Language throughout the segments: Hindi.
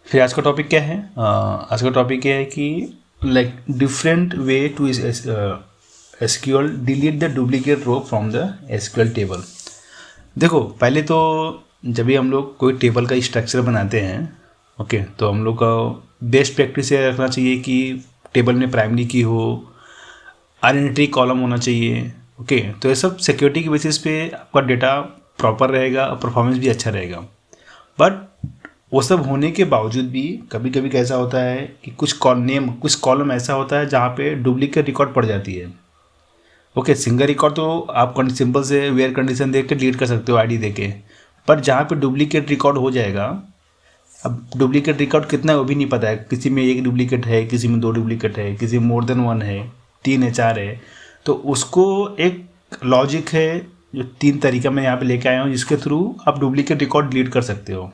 फिर आज का टॉपिक क्या है? आज का टॉपिक ये है कि like different way to SQL delete the duplicate row from the SQL table. देखो, पहले तो जब भी हम लोग कोई टेबल का स्ट्रक्चर बनाते हैं, ओके, तो हम लोग का बेस्ट प्रैक्टिस ये रखना चाहिए कि टेबल में प्राइमरी की हो, आइडेंटिटी कॉलम होना चाहिए, ओके। तो ये सब सिक्योरिटी के बेसिस पे आपका डेटा प्रॉपर रहेगा और परफॉर्मेंस भी अच्छा रहेगा। बट वो सब होने के बावजूद भी कभी कभी कैसा होता है कि कुछ कॉलम ऐसा होता है जहाँ पे डुप्लीकेट रिकॉर्ड पड़ जाती है। ओके, सिंगल रिकॉर्ड तो आप सिंपल से वेयर कंडीशन देख के डिलीट कर सकते हो आईडी देके, पर जहाँ पे डुप्लीकेट रिकॉर्ड हो जाएगा, अब डुप्लीकेट रिकॉर्ड कितना है वो भी नहीं पता है, किसी में एक डुप्लीकेट है, किसी में 2 डुप्लीकेट है, किसी में मोर देन 1 है, 3 है, 4 है। तो उसको एक लॉजिक है जो 3 तरीका मैं यहाँ पे लेके आया हूँ जिसके थ्रू आप डुप्लीकेट रिकॉर्ड डिलीट कर सकते हो।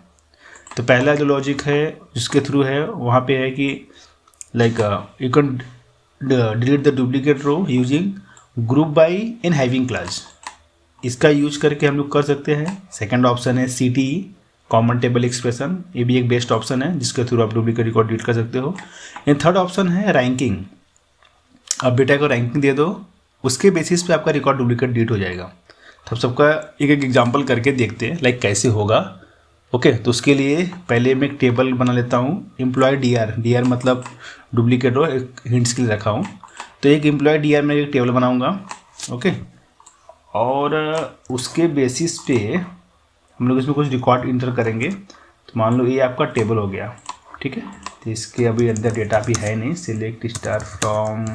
तो पहला जो लॉजिक है जिसके थ्रू है वहाँ पे है कि like you can delete the duplicate row using group by in having clause. इसका यूज करके हम लोग कर सकते हैं। सेकंड ऑप्शन है CTE, कॉमन टेबल एक्सप्रेशन। ये भी एक बेस्ट ऑप्शन है जिसके थ्रू आप डुप्लीकेट रिकॉर्ड डिलीट कर सकते हो। एंड थर्ड ऑप्शन है रैंकिंग। आप डेटा को रैंकिंग दे दो, उसके बेसिस पे आपका रिकॉर्ड डुप्लीकेट डिलीट हो जाएगा। तो सबका एक एक एग्जाम्पल करके देखते हैं लाइक कैसे होगा। ओके, तो उसके लिए पहले मैं एक टेबल बना लेता हूँ, एम्प्लॉय DR मतलब डुप्लीकेट रो, एक हिंट्स के लिए रखा हूँ। तो एक एम्प्लॉय DR में एक टेबल बनाऊँगा, ओके। और उसके बेसिस पे हम लोग इसमें कुछ रिकॉर्ड इंटर करेंगे। तो मान लो ये आपका टेबल हो गया, ठीक है। तो इसके अभी अंदर डेटा भी है नहीं, select star from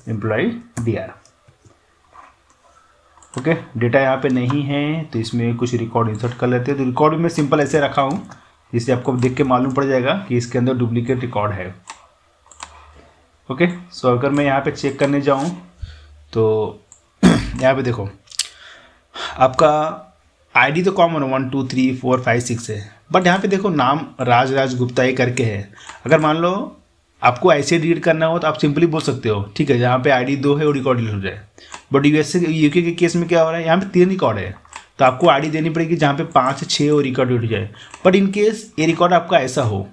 employ DR, okay. Data यहाँ पे नहीं है तो इसमें कुछ रिकॉर्ड इंसर्ट कर लेते हैं। तो रिकॉर्ड भी मैं सिंपल ऐसे रखा हूँ जिससे आपको देख के मालूम पड़ जाएगा कि इसके अंदर डुप्लीकेट रिकॉर्ड है, ओके। सो अगर मैं यहाँ पे चेक करने जाऊँ तो यहाँ पे देखो आपका आईडी तो कॉमन 1 2 3 4 5 6 है, बट यहाँ पे देखो नाम राज गुप्ता ये करके है। अगर मान लो आपको ऐसे डिलीट करना हो तो आप सिंपली बोल सकते हो, ठीक है, जहाँ पे ID 2 है वो रिकॉर्ड डिलीट हो जाए। बट UK के केस में क्या हो रहा है, यहाँ पे 3 रिकॉर्ड है तो आपको ID देनी पड़ेगी जहाँ पे 5 6 वो रिकॉर्ड डिलीट हो जाए। बट इन केस ये रिकॉर्ड आपका ऐसा हो,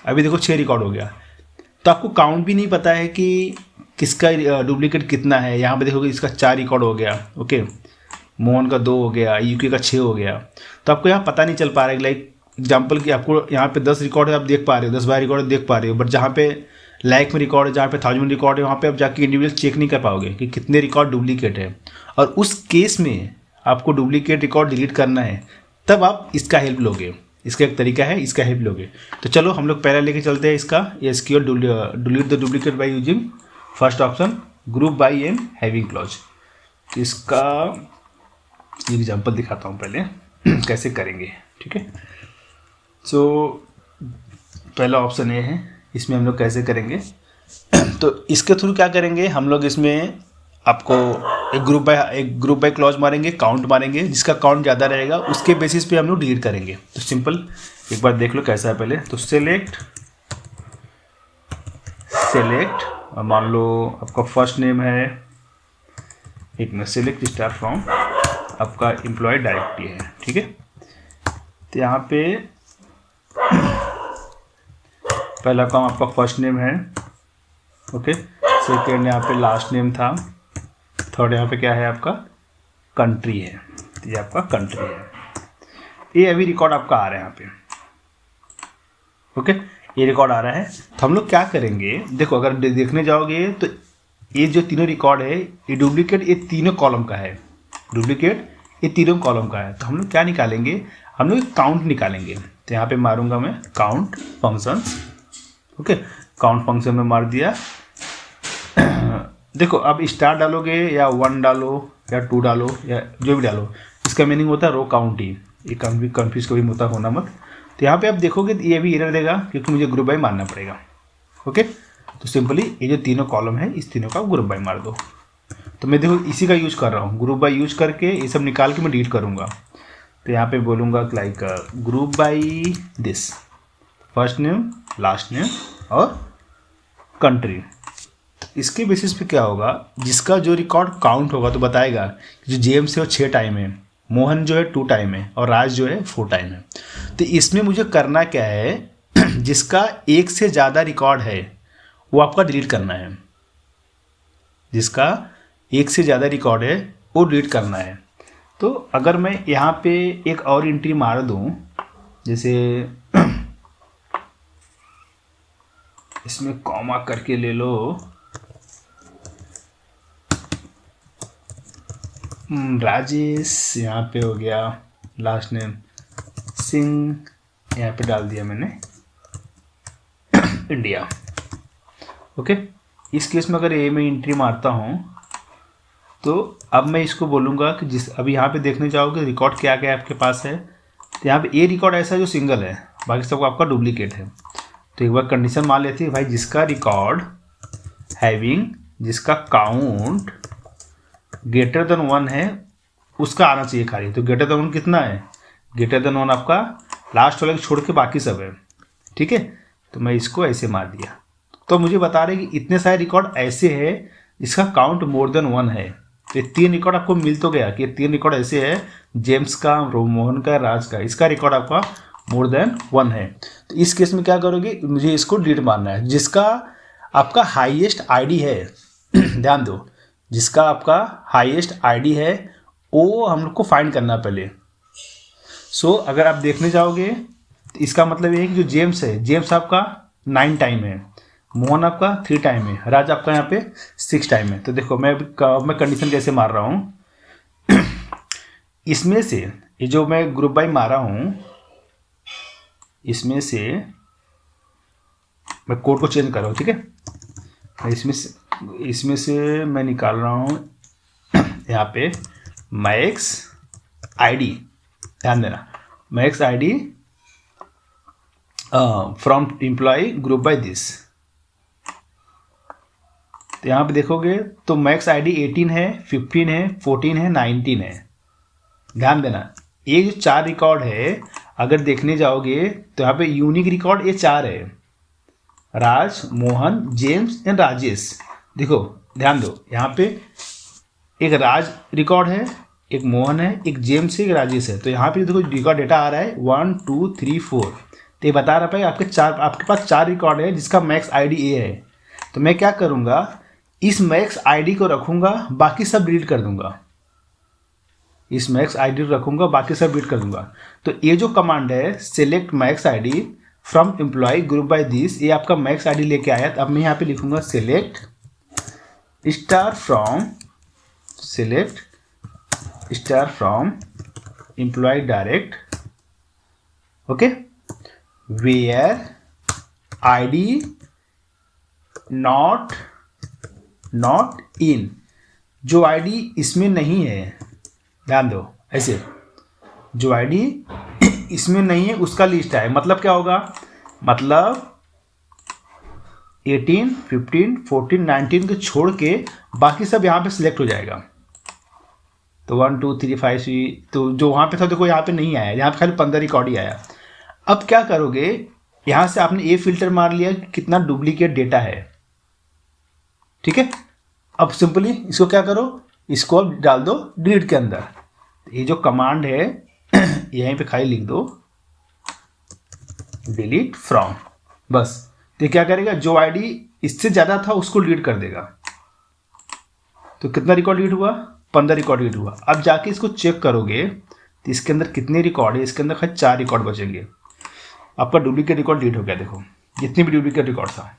अभी देखो 6 रिकॉर्ड हो गया, तो आपको काउंट भी नहीं पता है कि किसका डुप्लीकेट कितना है। यहाँ पे देखोगे इसका 4 रिकॉर्ड हो गया, ओके, मोहन का 2 हो गया, UK का 6 हो गया। तो आपको यहाँ पता नहीं चल पा रहा है, लाइक एग्जाम्पल कि आपको यहाँ पे 10 रिकॉर्ड है, आप देख पा रहे हो, 10-12 रिकॉर्ड देख पा रहे हो। बट जहाँ पे लाइक में रिकॉर्ड है, जहाँ पे 1000 में रिकॉर्ड है, वहाँ पे आप जाके इंडिविजुअल चेक नहीं कर पाओगे कि कितने रिकॉर्ड डुप्लीकेट है। और उस केस में आपको डुप्लीकेट रिकॉर्ड डिलीट करना है, तब आप इसका हेल्प लोगे। इसका एक तरीका है, इसका हेल्प लोगे। तो चलो हम लोग पहले लेके चलते हैं इसका SQL delete the duplicate by using first option group by in having clause. इसका एग्जाम्पल दिखाता हूँ पहले कैसे करेंगे, ठीक है। सो पहला ऑप्शन ये है, इसमें हम लोग कैसे करेंगे तो इसके थ्रू क्या करेंगे हम लोग, इसमें आपको एक ग्रुप बाय क्लॉज मारेंगे, काउंट मारेंगे, जिसका काउंट ज़्यादा रहेगा उसके बेसिस पे हम लोग डिलीट करेंगे। तो सिंपल एक बार देख लो कैसा है पहले। तो सेलेक्ट और मान लो आपका फर्स्ट नेम है, एक में सेलेक्ट स्टार फ्रॉम आपका एम्प्लॉय डायरेक्टरी है, ठीक है। तो यहाँ पे पहला काम आपका फर्स्ट नेम है, ओके। सेकेंड यहाँ पे लास्ट नेम था। थर्ड यहाँ पे क्या है आपका कंट्री है, तो ये आपका कंट्री है। ये अभी रिकॉर्ड आपका आ रहा है यहाँ पे, ओके, ये रिकॉर्ड आ रहा है। तो हम लोग क्या करेंगे, देखो अगर देखने जाओगे तो ये जो तीनों रिकॉर्ड है ये डुप्लीकेट ये तीनों कॉलम का है, डुप्लीकेट ये तीनों कॉलम का है। तो हम लोग क्या निकालेंगे, हम लोग काउंट निकालेंगे। तो यहाँ पे मारूंगा मैं count functions, okay. Count function में मार दिया। देखो अब स्टार डालोगे या 1 डालो या 2 डालो या जो भी डालो, इसका मीनिंग होता है रो काउंट ही। ये कन्फ्यूज कभी होता होना मत। तो यहाँ पे आप देखोगे ये भी एरर देगा क्योंकि मुझे ग्रुप बाय मारना पड़ेगा, ओके। तो सिंपली ये जो तीनों कॉलम है इस तीनों का ग्रुप बाय मार दो। तो मैं देखो इसी का यूज कर रहा हूँ, ग्रुप बाय यूज करके ये सब निकाल के मैं डिलीट करूँगा। तो यहाँ पे बोलूँगा like group by this, first name, last name और कंट्री। इसके बेसिस पे क्या होगा, जिसका जो रिकॉर्ड काउंट होगा तो बताएगा कि जो जेम्स है वो 6 टाइम है, मोहन जो है 2 टाइम है और राज जो है 4 टाइम है। तो इसमें मुझे करना क्या है, जिसका एक से ज़्यादा रिकॉर्ड है वो आपका डिलीट करना है। जिसका एक से ज़्यादा रिकॉर्ड है वो डिलीट करना है। तो अगर मैं यहाँ पे एक और एंट्री मार दूँ, जैसे इसमें कॉमा करके ले लो, राजेश यहाँ पे हो गया, लास्ट नेम सिंह यहाँ पे डाल दिया मैंने, इंडिया। ओके, इस केस में अगर ए में एंट्री मारता हूँ तो अब मैं इसको बोलूँगा कि जिस अभी यहाँ पे देखने जाओगे रिकॉर्ड क्या क्या आपके पास है, तो यहाँ पे ए रिकॉर्ड ऐसा है जो सिंगल है, बाकी सब आपका डुप्लीकेट है। तो एक बार कंडीशन मान लेते हैं भाई, जिसका रिकॉर्ड हैविंग, जिसका काउंट ग्रेटर देन 1 है उसका आना चाहिए खाली। तो ग्रेटर देन 1 कितना है, ग्रेटर देन 1 आपका लास्ट वाले छोड़ के बाकी सब है। ठीक है, तो मैं इसको ऐसे मार दिया, तो मुझे बता रहे कि इतने सारे रिकॉर्ड ऐसे है इसका काउंट मोर देन 1 है। तो ये 3 रिकॉर्ड आपको मिल तो गया कि 3 रिकॉर्ड ऐसे है, जेम्स का, मोहन का, राज का, इसका रिकॉर्ड आपका मोर देन 1 है। तो इस केस में क्या करोगे, मुझे इसको डिलीट मारना है। जिसका आपका हाईएस्ट आईडी है ध्यान दो, जिसका आपका हाईएस्ट आईडी है वो हम लोग को फाइंड करना पहले। सो अगर आप देखने जाओगे तो इसका मतलब ये है कि जो जेम्स है, जेम्स आपका 9 टाइम है, मोहन आपका 3 टाइम है, राज आपका यहाँ पे 6 टाइम है। तो देखो मैं कंडीशन कैसे मार रहा हूँ इसमें से, ये जो मैं ग्रुप बाय मारा हूँ इसमें से मैं कोड को चेंज कर रहा हूँ। ठीक है, इसमें से मैं निकाल रहा हूँ यहाँ पे मैक्स आईडी, ध्यान देना, max ID from employ group by this. तो यहाँ पे देखोगे तो मैक्स आईडी 18 है, 15 है, 14 है, 19 है। ध्यान देना, ये जो 4 रिकॉर्ड है अगर देखने जाओगे तो यहाँ पे यूनिक रिकॉर्ड ये 4 है, राज, मोहन, जेम्स एंड राजेश। देखो ध्यान दो, यहाँ पे एक राज रिकॉर्ड है, एक मोहन है, एक जेम्स है, एक राजेश है। तो यहाँ पे देखो रिकॉर्ड डेटा आ रहा है 1 2 3 4। तो ये बता रहा है आपके पास 4 रिकॉर्ड है जिसका मैक्स आईडी ए है। तो मैं क्या करूँगा, इस मैक्स आईडी को रखूँगा, बाकी सब डिलीट कर दूँगा। इस मैक्स आईडी रखूँगा, बाकी सब डिलीट कर दूँगा। तो ये जो कमांड है select max ID from employ group by this, ये आपका मैक्स आईडी लेके आया। तो अब मैं यहाँ पे लिखूँगा select star from employee direct, okay, where ID not in, जो आईडी इसमें नहीं है, ध्यान दो ऐसे, जो आईडी इसमें नहीं है उसका लिस्ट है। मतलब क्या होगा, मतलब 18 15 14 19 को छोड़ के बाकी सब यहाँ पे सिलेक्ट हो जाएगा। तो 1 2 3 5 6, तो जो वहाँ पे था देखो यहाँ पे नहीं आया, यहाँ पे खाली 15 रिकॉर्ड ही आया। अब क्या करोगे, यहाँ से आपने ये फिल्टर मार लिया कि कितना डुप्लीकेट डेटा है। ठीक है, अब सिंपली इसको क्या करो, इसको अब डाल दो डिलीट के अंदर। ये जो कमांड है यहीं पे खाली लिख दो डिलीट फ्रॉम, बस। तो क्या करेगा, जो आईडी इससे ज़्यादा था उसको डिलीट कर देगा। तो कितना रिकॉर्ड डिलीट हुआ, 15 रिकॉर्ड डिलीट हुआ। अब जाके इसको चेक करोगे तो इसके अंदर कितने रिकॉर्ड है, इसके अंदर खाली 4 रिकॉर्ड बचेंगे। आपका डुप्लीकेट रिकॉर्ड डिलीट हो गया, देखो जितनी भी डुप्लीकेट रिकॉर्ड था।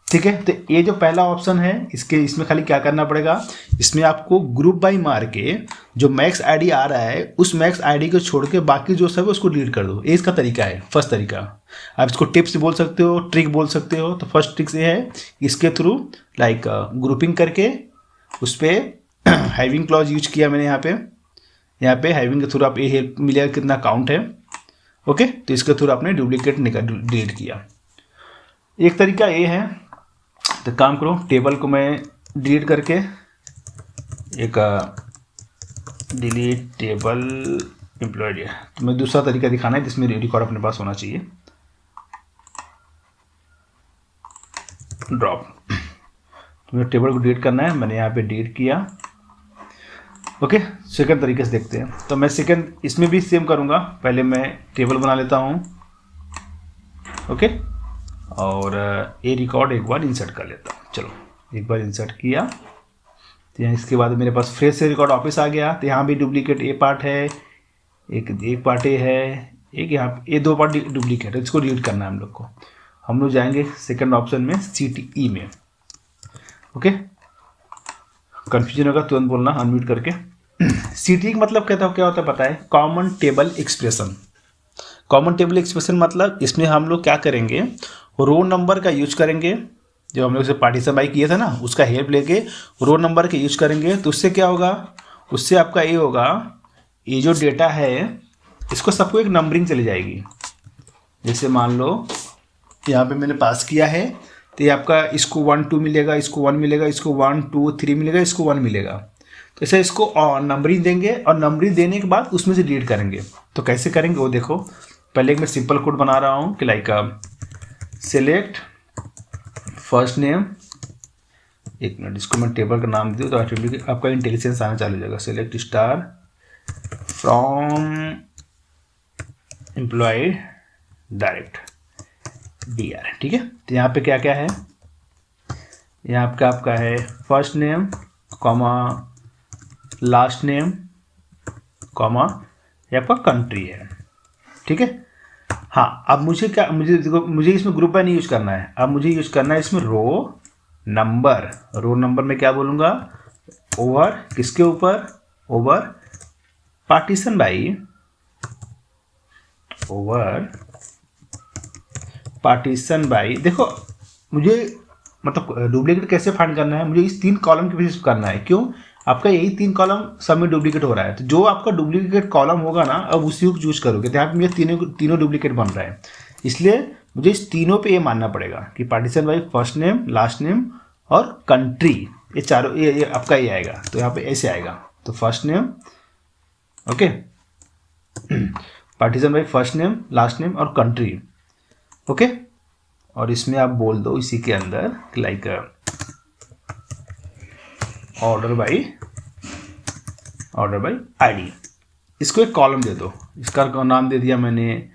ठीक है, तो ये जो पहला ऑप्शन है इसमें खाली क्या करना पड़ेगा, इसमें आपको ग्रुप बाय मार के जो मैक्स आईडी आ रहा है उस मैक्स आईडी को छोड़ के बाकी जो सब है उसको डिलीट कर दो। ये इसका तरीका है, फर्स्ट तरीका। आप इसको टिप्स बोल सकते हो, ट्रिक बोल सकते हो। तो फर्स्ट ट्रिक ये है, इसके थ्रू लाइक ग्रुपिंग करके उस पर हैविंग क्लॉज यूज किया मैंने यहाँ पे हैविंग के थ्रू आप ये हेल्प मिलेगा कितना काउंट है। ओके, तो इसके थ्रू आपने डुप्लीकेट डिलीट किया। एक तरीका ये है, तो काम करो, टेबल को मैं डिलीट करके एक डिलीट टेबल एम्प्लॉयड, तो मैं दूसरा तरीका दिखाना है जिसमें रिकॉर्ड अपने पास होना चाहिए। ड्रॉप, तो मुझे टेबल को डिलीट करना है, मैंने यहाँ पे डिलीट किया। ओके, सेकंड तरीके से देखते हैं। तो मैं सेकंड इसमें भी सेम करूँगा। पहले मैं टेबल बना लेता हूँ, ओके, और ये रिकॉर्ड एक बार इंसर्ट कर लेता हूँ। चलो एक बार इंसर्ट किया तो यहाँ इसके बाद मेरे पास फ्रेश से रिकॉर्ड वापस आ गया। तो यहाँ भी डुप्लीकेट ए पार्ट है, एक पार्ट ए है, एक यहाँ ये 2 पार्ट डुप्लीकेट है, इसको डिलीट करना है हम लोग को। हम लोग जाएंगे सेकंड ऑप्शन में CTE में, ओके। कन्फ्यूजन होगा तुरंत बोलना अनम्यूट करके। CTE का मतलब क्या होता है पता है? Common table expression. Common table expression मतलब इसमें हम लोग क्या करेंगे, रो नंबर का यूज करेंगे। जो हम लोग से पार्टीशन बाई किए थे ना, उसका हेल्प लेके रो नंबर के यूज करेंगे। तो उससे क्या होगा, उससे आपका ये होगा, ये जो डेटा है इसको सबको एक नंबरिंग चली जाएगी। जैसे मान लो यहाँ पे मैंने पास किया है, तो ये आपका इसको 1 2 मिलेगा, इसको 1 मिलेगा, इसको 1 2 3 मिलेगा, इसको 1 मिलेगा। तो ऐसे इसको नंबरिंग देंगे, और नंबरिंग देने के बाद उसमें से डिलीट करेंगे। तो कैसे करेंगे वो देखो। पहले एक मैं सिंपल कोड बना रहा हूँ कि लाइक सेलेक्ट फर्स्ट नेम, एक मिनट इसको मैं टेबल का नाम दूँ तो ऑटोमेटिक आपका इंटेलिजेंस आना चालू हो जाएगा। Select star from employee direct DR, ठीक है। तो यहाँ पे क्या क्या है, यहाँ आपका है first name comma last name comma, ये आपका कंट्री है, ठीक है। हाँ, अब मुझे इसमें ग्रुप बाय नहीं यूज करना है, अब मुझे यूज करना है इसमें रो नंबर। रो नंबर में क्या बोलूँगा, ओवर किसके ऊपर, over partition by, over partition by. देखो मुझे मतलब डुप्लीकेट कैसे फाइंड करना है, मुझे इस 3 कॉलम के बेसिस करना है। क्यों, आपका यही 3 कॉलम सब में डुप्लीकेट हो रहा है। तो जो आपका डुप्लीकेट कॉलम होगा ना, अब उसी को चूज करोगे। तो यहाँ पे मुझे तीनों डुप्लीकेट बन रहा है, इसलिए मुझे इस तीनों पे ये मानना पड़ेगा कि partition by first name, last name और कंट्री, ये चारों ये आपका ये आएगा। तो यहाँ पे ऐसे आएगा, तो first name, okay, partition by first name, last name और कंट्री, ओके। और इसमें आप बोल दो इसी के अंदर लाइक ऑर्डर बाई ID। इसको एक कॉलम दे दो, इसका नाम दे दिया मैंने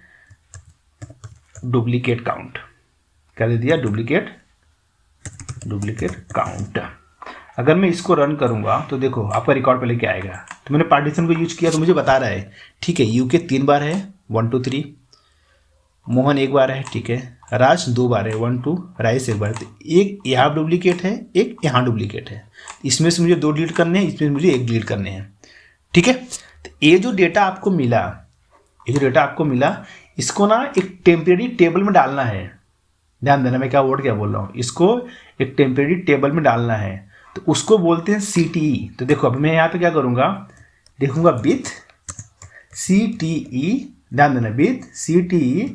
डुप्लीकेट काउंट। क्या दे दिया, डुप्लीकेट काउंट। अगर मैं इसको रन करूंगा तो देखो आपका रिकॉर्ड पहले क्या आएगा। तो मैंने पार्टीशन को यूज किया तो मुझे बता रहा है, ठीक है, UK 3 बार है 1 2 3, मोहन 1 बार है, ठीक है, राज 2 बार है 1 2, राइस 1 बार है। तो एक यहाँ डुप्लीकेट है, एक यहाँ डुप्लीकेट है। इसमें से मुझे 2 डिलीट करने हैं, इसमें मुझे 1 डिलीट करने हैं, ठीक है। तो ये जो डेटा आपको मिला, इसको ना एक टेम्परेरी टेबल में डालना है। ध्यान देना मैं क्या बोल रहा हूँ, इसको एक टेम्परेरी टेबल में डालना है। तो उसको बोलते हैं CTE। तो देखो अब मैं यहाँ पे क्या करूँगा, देखूंगा विथ CTE, ध्यान देना विथ CTE।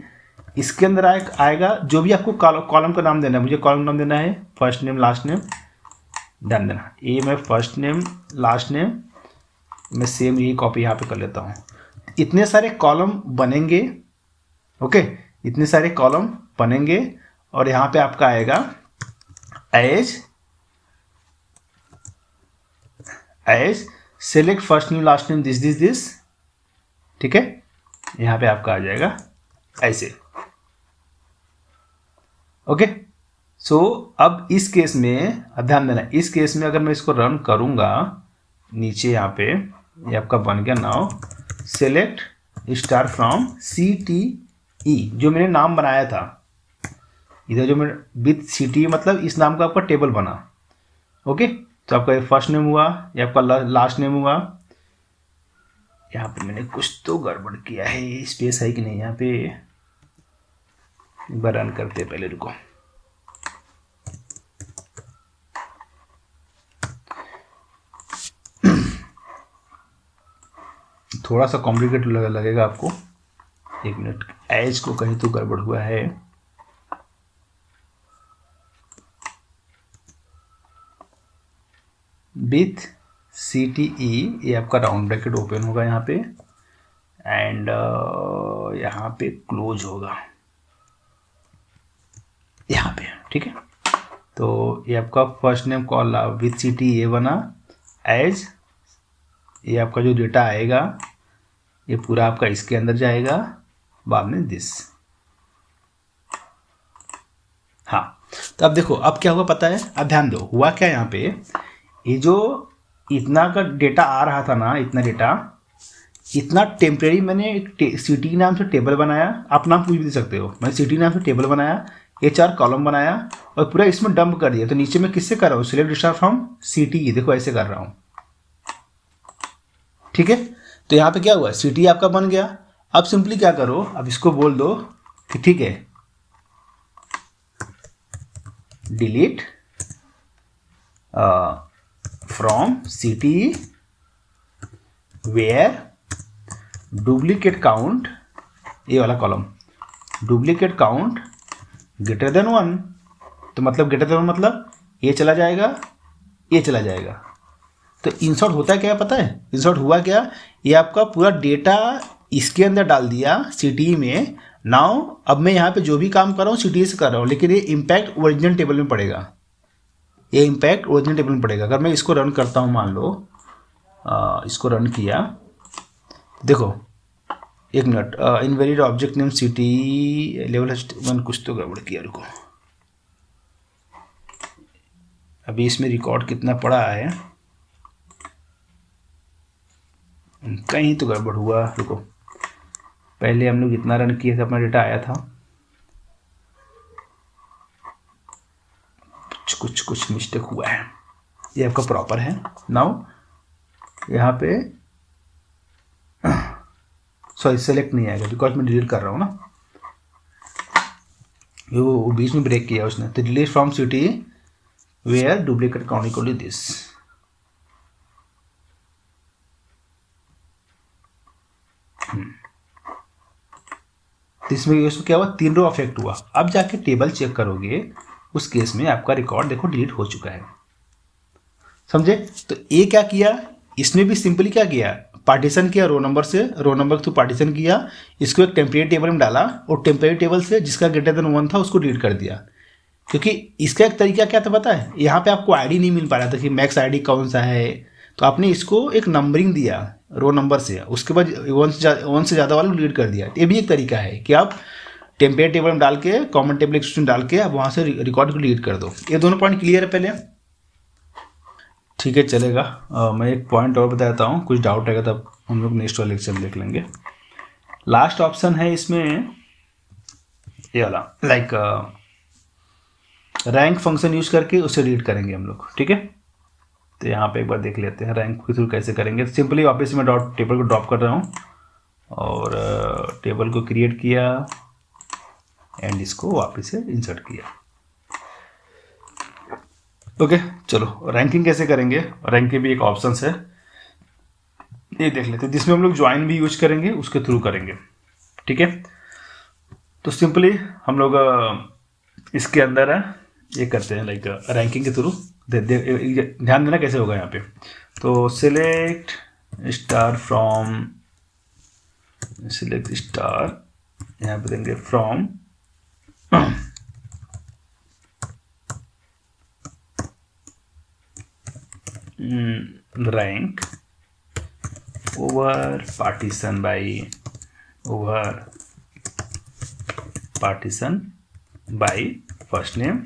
इसके अंदर आएगा जो भी आपको कॉलम का नाम देना है। मुझे कॉलम नाम देना है फर्स्ट नेम लास्ट नेम, ध्यान देना ये मैं फर्स्ट नेम लास्ट नेम मैं सेम यही कॉपी यहाँ पे कर लेता हूँ। इतने सारे कॉलम बनेंगे, ओके, इतने सारे कॉलम बनेंगे। और यहाँ पे आपका आएगा as select first name last name this, ठीक है। यहाँ पे आपका आ जाएगा ऐसे, ओके। सो अब इस केस में ध्यान देना, इस केस में अगर मैं इसको रन करूंगा, नीचे यहाँ पे ये आपका बन गया now select star from CTE, जो मैंने नाम बनाया था इधर, जो मैं विथ CTE मतलब इस नाम का आपका टेबल बना, ओके। तो आपका ये फर्स्ट नेम हुआ, ये आपका लास्ट नेम हुआ। यहाँ पे मैंने कुछ तो गड़बड़ किया है, स्पेस है कि नहीं यहाँ पे, एक बार रन करते हैं, पहले रुको। थोड़ा सा कॉम्प्लिकेट लगेगा आपको, एक मिनट, एज को कहीं तो गड़बड़ हुआ है। विथ CTE ये आपका राउंड ब्रैकेट ओपन होगा यहाँ पे, एंड यहाँ पे क्लोज होगा यहाँ पे, ठीक है। तो ये आपका first name call with CTE ये बना एज ये आपका जो डेटा आएगा ये पूरा आपका इसके अंदर जाएगा, बाद में दिस। हाँ, तो अब देखो अब क्या हुआ पता है, अब ध्यान दो हुआ क्या यहाँ पे, ये जो इतना का डेटा आ रहा था ना, इतना डेटा, इतना टेम्परेरी मैंने एक सिटी नाम से टेबल बनाया, आप नाम पूछ भी दे सकते हो, मैंने सिटी नाम से टेबल बनाया, ये 4 कॉलम बनाया और पूरा इसमें डंप कर दिया। तो नीचे में किससे कर रहा हूँ, सिलेक्ट स्टार फ्रॉम सिटी, देखो ऐसे कर रहा हूँ, ठीक है। तो यहाँ पे क्या हुआ, सिटी आपका बन गया। अब सिंपली क्या करो, अब इसको बोल दो कि ठीक है delete from city where duplicate count, ये वाला column duplicate count greater than 1। तो मतलब ग्रेटर देन 1 मतलब ये चला जाएगा, ये चला जाएगा। तो इंसर्ट होता है क्या पता है, इंसर्ट हुआ क्या, ये आपका पूरा डेटा इसके अंदर डाल दिया सिटी में। नाउ अब मैं यहाँ पे जो भी काम कर रहा हूँ सिटी से कर रहा हूँ, लेकिन ये इम्पैक्ट ओरिजिनल टेबल में पड़ेगा, ये इम्पैक्ट ओरिजिनल टेबल में पड़ेगा। अगर मैं इसको रन करता हूँ, मान लो इसको रन किया, देखो एक minute, invalid object name city level one, कुछ तो गड़बड़ किया, रुको। अभी इसमें रिकॉर्ड कितना पड़ा है, कहीं तो गड़बड़ हुआ, रुको। पहले हम लोग इतना रन किए थे, अपना डेटा आया था, कुछ मिस्टेक हुआ है। ये आपका प्रॉपर है। नाउ यहाँ पे सॉरी सेलेक्ट नहीं आएगा बिकॉज मैं डिलीट कर रहा हूँ ना, वो बीच में ब्रेक किया उसने। तो delete from city where duplicate count equal to this. इसमें क्या हुआ, 3 रो अफेक्ट हुआ। अब जाके टेबल चेक करोगे, उस केस में आपका रिकॉर्ड देखो डिलीट हो चुका है, समझे। तो ये क्या किया, इसमें भी सिंपली क्या किया, पार्टीशन किया रो नंबर से, रो नंबर के थ्रू पार्टीशन किया, इसको एक टेम्परेरी टेबल में डाला और टेम्परेरी टेबल से जिसका ग्रेटर देन 1 था उसको डिलीट कर दिया। क्योंकि इसका एक तरीका क्या था पता है, यहाँ पे आपको आईडी नहीं मिल पा रहा था कि मैक्स आईडी कौन सा है, तो आपने इसको एक नंबरिंग दिया रो नंबर से, उसके बाद 1 से ज़्यादा वाले डिलीट कर दिया। ये भी एक तरीका है कि आप टेम्परेरी टेबल में डाल के, कॉमन टेबल एक्सटेंशन डाल के आप वहाँ से रिकॉर्ड को डिलीट कर दो। ये दोनों पॉइंट क्लियर है पहले, ठीक है चलेगा। मैं एक पॉइंट और बताता हूँ, कुछ डाउट आएगा तब हम लोग नेक्स्ट वाले लेक्चर में देख लेंगे। लास्ट ऑप्शन है इसमें ये वाला, लाइक रैंक फंक्शन यूज करके उसे रीड करेंगे हम लोग, ठीक है। तो यहाँ पे एक बार देख लेते हैं रैंक के थ्रू कैसे करेंगे। सिंपली वापस मैं टेबल को ड्रॉप कर रहा हूँ और टेबल को क्रिएट किया एंड इसको वापस से इंसर्ट किया। ओके चलो रैंकिंग कैसे करेंगे, रैंक के भी एक ऑप्शन है, ये देख लेते हैं, जिसमें हम लोग ज्वाइन भी यूज करेंगे, उसके थ्रू करेंगे, ठीक है। तो सिंपली हम लोग इसके अंदर ये करते हैं, लाइक रैंकिंग के थ्रू। ध्यान देना कैसे होगा यहाँ पे। तो select star from, select star, यहाँ पे देंगे from rank over partition by, over partition by first name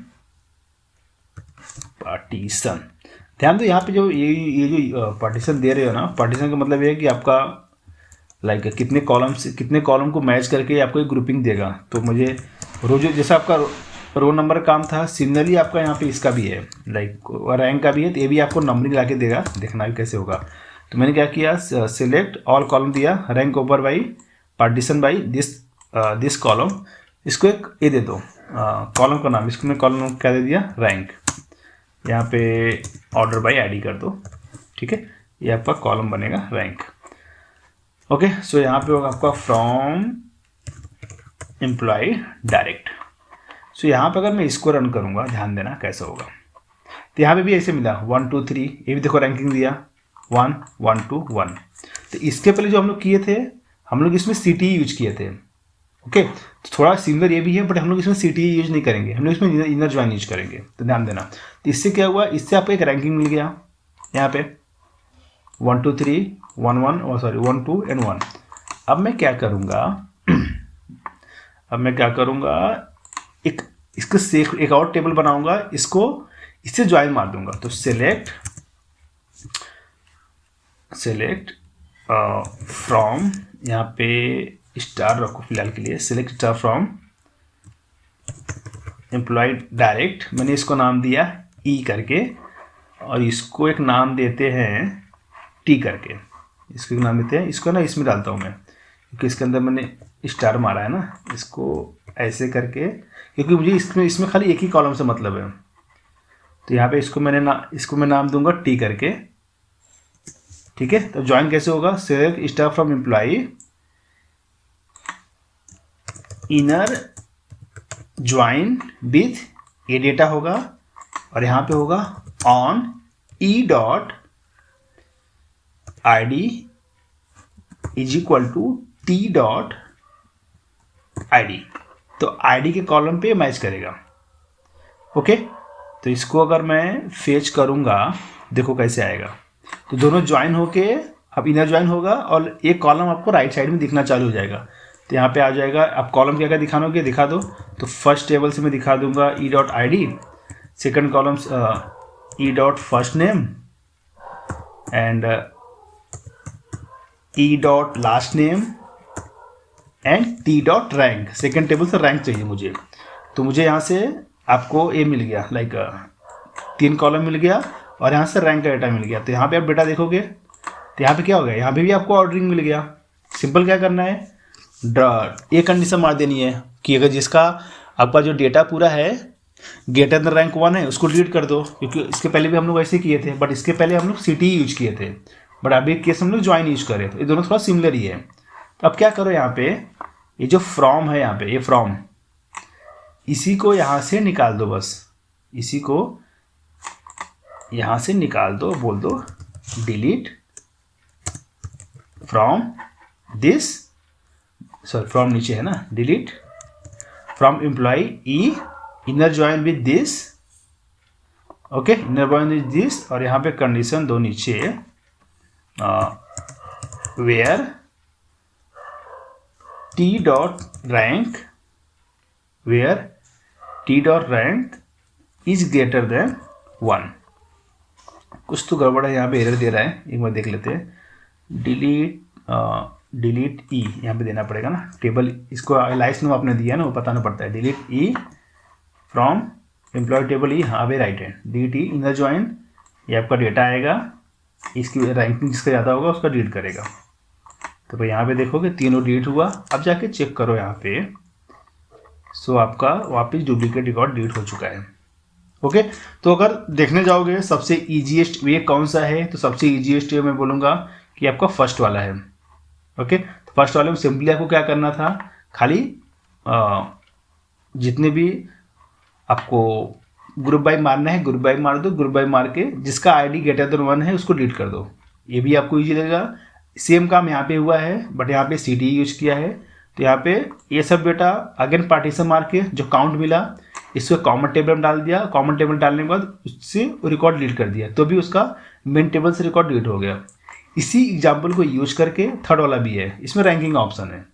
partition. ध्यान दो यहाँ पे जो ये जो पार्टीशन दे रहे हो ना, पार्टीशन का मतलब ये है कि आपका लाइक कितने कॉलम से कितने कॉलम को मैच करके आपको एक ग्रुपिंग देगा। तो मुझे रो जो जैसा आपका रो नंबर काम था, सिमिलरली आपका यहाँ पे इसका भी है, लाइक रैंक का भी है, तो ये भी आपको नंबरिंग ला के देगा, देखना भी कैसे होगा। तो मैंने क्या किया, सिलेक्ट ऑल कॉलम दिया, rank over by partition by this column, इसको एक ये दे दो कॉलम का नाम, इसको मैं कॉलम क्या दे दिया, रैंक। यहाँ पे ऑर्डर बाई आईडी कर दो, ठीक है, ये आपका कॉलम बनेगा रैंक। ओके सो यहाँ पे होगा आपका फ्रॉम एम्प्लॉय डायरेक्ट। सो यहाँ पे अगर मैं इसको रन करूँगा, ध्यान देना कैसा होगा। तो यहाँ पे भी ऐसे मिला 1 2 3, ये भी देखो रैंकिंग दिया 1 1 2 1। तो इसके पहले जो हम लोग किए थे, हम लोग इसमें सिटी यूज किए थे, ओके। तो थोड़ा सिमिलर ये भी है, बट हम लोग इसमें सिटी यूज नहीं करेंगे, हम लोग इसमें इनर ज्वाइन यूज करेंगे। तो ध्यान देना। तो इससे क्या हुआ, इससे आपको एक रैंकिंग मिल गया, यहाँ पे 1 2 3 1 2 एंड 1। अब मैं क्या करूँगा इसको एक और टेबल बनाऊंगा, इससे ज्वाइन मार दूंगा। तो सेलेक्ट फ्रॉम, यहाँ पे स्टार रखो फिलहाल के लिए, select star from employee direct, मैंने इसको नाम दिया ई करके, और इसको एक नाम देते हैं टी करके, इसको एक नाम देते हैं, इसको ना इसमें डालता हूँ मैं, क्योंकि इसके अंदर मैंने स्टार मारा है ना, इसको ऐसे करके, क्योंकि मुझे इसमें खाली एक ही कॉलम से मतलब है। तो यहाँ पे इसको मैं नाम दूंगा टी करके, ठीक है। तो ज्वाइन कैसे होगा, select star from employee inner join with ये डेटा होगा, और यहाँ पे होगा on e dot i d is equal to t dot i d. तो आईडी के कॉलम पे मैच करेगा। ओके, तो इसको अगर मैं फेच करूंगा, देखो कैसे आएगा। तो दोनों ज्वाइन होके अब इनर ज्वाइन होगा, और एक कॉलम आपको राइट साइड में दिखना चालू हो जाएगा। तो यहाँ पे आ जाएगा, अब कॉलम क्या क्या दिखानोगे दिखा दो। तो फर्स्ट टेबल से मैं दिखा दूंगा ई dot i D, second column E dot first name and E dot last name and T dot rank. Second table से रैंक चाहिए मुझे, तो मुझे यहाँ से आपको ये मिल गया, लाइक 3 कॉलम मिल गया, और यहाँ से रैंक का डेटा मिल गया। तो यहाँ पे आप डेटा देखोगे तो यहाँ पे क्या हो गया, यहाँ पे भी आपको ऑर्डरिंग मिल गया। सिंपल क्या करना है, ये कंडीशन मार देनी है कि अगर जिसका आपका जो डेटा पूरा है ग्रेटर देन रैंक 1 है, उसको डिलीट कर दो, क्योंकि इसके पहले भी हम लोग ऐसे किए थे, बट इसके पहले हम लोग सिटी यूज किए थे, बट अभी केस हम लोग ज्वाइन यूज करें। तो ये दोनों थोड़ा सिमिलर ही है। तो अब क्या करो, यहाँ पे ये जो फ्रॉम है, यहाँ पे ये फ्रॉम, इसी को यहाँ से निकाल दो, बस इसी को यहाँ से निकाल दो, बोल दो delete from this, sorry from नीचे है ना, delete from employee e inner join with this, okay, inner join with this, और यहाँ पे कंडीशन दो नीचे where t dot rank is greater than 1। कुछ तो गड़बड़ है, यहाँ पे एरर दे रहा है, एक बार देख लेते हैं। डिलीट ई यहाँ पे देना पड़ेगा ना, टेबल इसको लाइस में आपने दिया ना, वो बताना पड़ता है। Delete E from employ table E, हाँ भाई राइट है, डिलीट ई इनर ज्वाइन, ये आपका डेटा आएगा, इसकी रैंकिंग जिसका ज़्यादा होगा उसका डिलीट करेगा। तो भाई यहाँ पे देखोगे तीनों डिलीट हुआ। अब जाके चेक करो यहाँ पे, सो आपका वापस डुप्लीकेट रिकॉर्ड डिलीट हो चुका है। ओके, तो अगर देखने जाओगे सबसे ईजीएस्ट वे कौन सा है, तो सबसे ईजीएस्ट वे मैं बोलूँगा कि आपका फर्स्ट वाला है। ओके, तो फर्स्ट वाले में सिंपली आपको क्या करना था, खाली जितने भी आपको ग्रुप बाय मारना है ग्रुप बाय मार दो, ग्रुप बाय मार के जिसका आईडी ग्रेटर देन 1 है उसको डिलीट कर दो, ये भी आपको ईजी लगेगा। सेम काम यहाँ पे हुआ है, बट यहाँ पे सी डी यूज किया है। तो यहाँ पे ये सब डेटा अगेन पार्टीशन मार के जो काउंट मिला इसको कॉमन टेबल में डाल दिया, कॉमन टेबल डालने के बाद उससे रिकॉर्ड डिलीट कर दिया, तो भी उसका मेन टेबल से रिकॉर्ड डिलीट हो गया। इसी एग्जाम्पल को यूज करके थर्ड वाला भी है, इसमें रैंकिंग ऑप्शन है,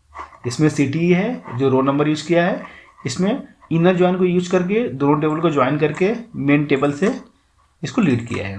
इसमें सिटी है जो रोल नंबर यूज किया है, इसमें इनर ज्वाइन को यूज करके दोनों टेबल को ज्वाइन करके मेन टेबल से इसको लीड किया है।